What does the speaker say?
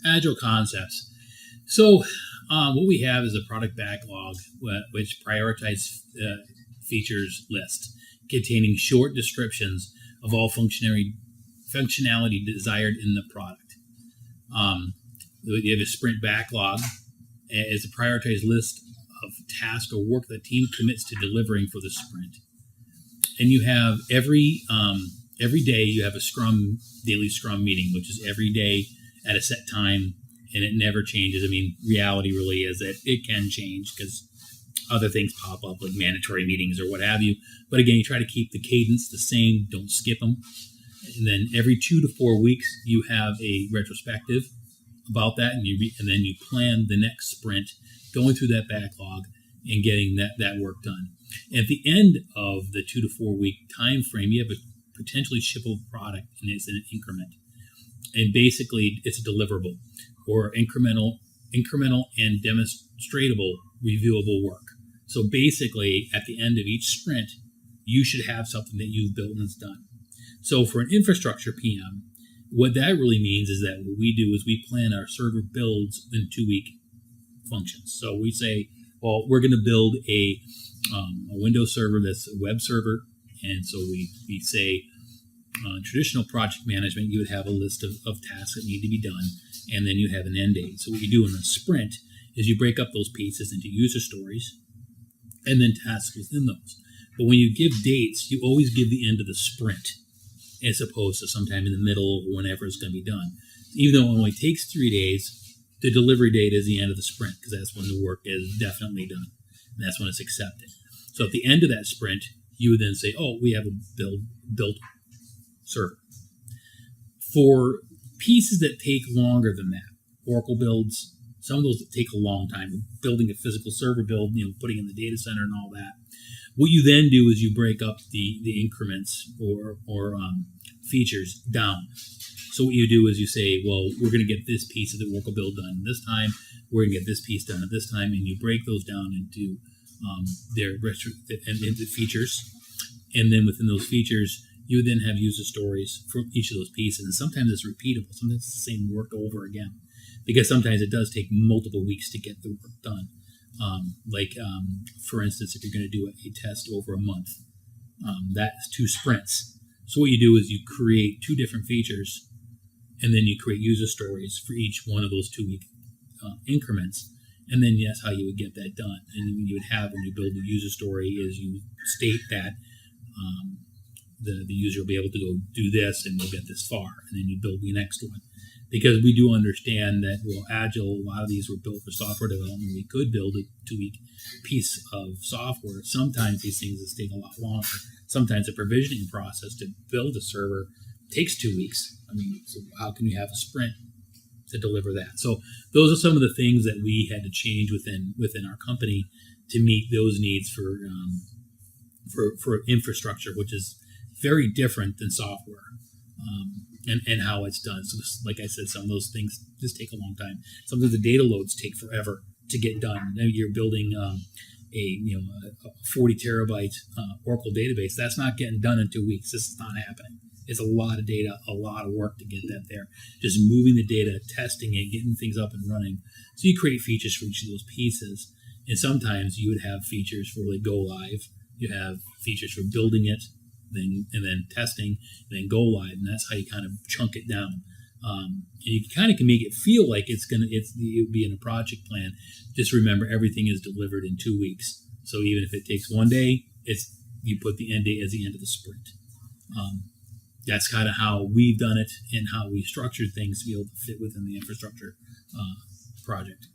Agile concepts. So what we have is a product backlog, which prioritizes features list containing short descriptions of all functionality desired in the product. You have a sprint backlog as a prioritized list of tasks or work the team commits to delivering for the sprint. And you have every day you have a daily Scrum meeting, which is every day at a set time, and it never changes. I mean, reality really is that it can change because other things pop up, like mandatory meetings or what have you. But again, you try to keep the cadence the same, don't skip them. And then every 2 to 4 weeks, you have a retrospective about that, and then you plan the next sprint, going through that backlog and getting that work done. And at the end of the 2 to 4 week time frame, you have a potentially shippable product, and it's in an increment. And basically, it's a deliverable or incremental and demonstratable reviewable work. So basically, at the end of each sprint, you should have something that you've built and it's done. So for an infrastructure PM, what that really means is that what we do is we plan our server builds in 2-week functions. So we say, well, we're going to build a Windows server that's a web server. And so we say, traditional project management, you would have a list of tasks that need to be done, and then you have an end date. So what you do in a sprint is you break up those pieces into user stories and then tasks within those. But when you give dates, you always give the end of the sprint as opposed to sometime in the middle or whenever it's going to be done. Even though it only takes 3 days, the delivery date is the end of the sprint because that's when the work is definitely done. And that's when it's accepted. So at the end of that sprint, you would then say, oh, we have a built server. For pieces that take longer than that, Oracle builds, some of those that take a long time, building a physical server build, putting in the data center and all that. What you then do is you break up the increments or features down. So what you do is you say, well, we're going to get this piece of the Oracle build done this time. We're going to get this piece done at this time, and you break those down into into features. And then within those features, you would then have user stories for each of those pieces. And sometimes it's repeatable. Sometimes it's the same work over again, because sometimes it does take multiple weeks to get the work done. For instance, if you're going to do a test over a month, that's 2 sprints. So what you do is you create 2 different features, and then you create user stories for each one of those 2-week increments. And then that's how you would get that done. And you would have, when you build the user story, is you state that the user will be able to go do this and we'll get this far. And then you build the next one. Because we do understand that, Agile, a lot of these were built for software development. We could build a 2-week piece of software. Sometimes these things take a lot longer. Sometimes the provisioning process to build a server takes 2 weeks. I mean, so how can you have a sprint to deliver that? So those are some of the things that we had to change within our company to meet those needs for infrastructure, which is very different than software. And how it's done. So like I said, some of those things just take a long time. Sometimes the data loads take forever to get done. Maybe you're building a 40 terabyte Oracle database. That's not getting done in 2 weeks. This is not happening. It's a lot of data, a lot of work to get that there. Just moving the data, testing it, getting things up and running. So you create features for each of those pieces. And sometimes you would have features for go live. You have features for building it, and then testing, and then go live, and that's how you kind of chunk it down. And you kind of can make it feel like it would be in a project plan. Just remember, everything is delivered in 2 weeks. So even if it takes 1 day, you put the end date as the end of the sprint. That's kind of how we've done it and how we structured things to be able to fit within the infrastructure project.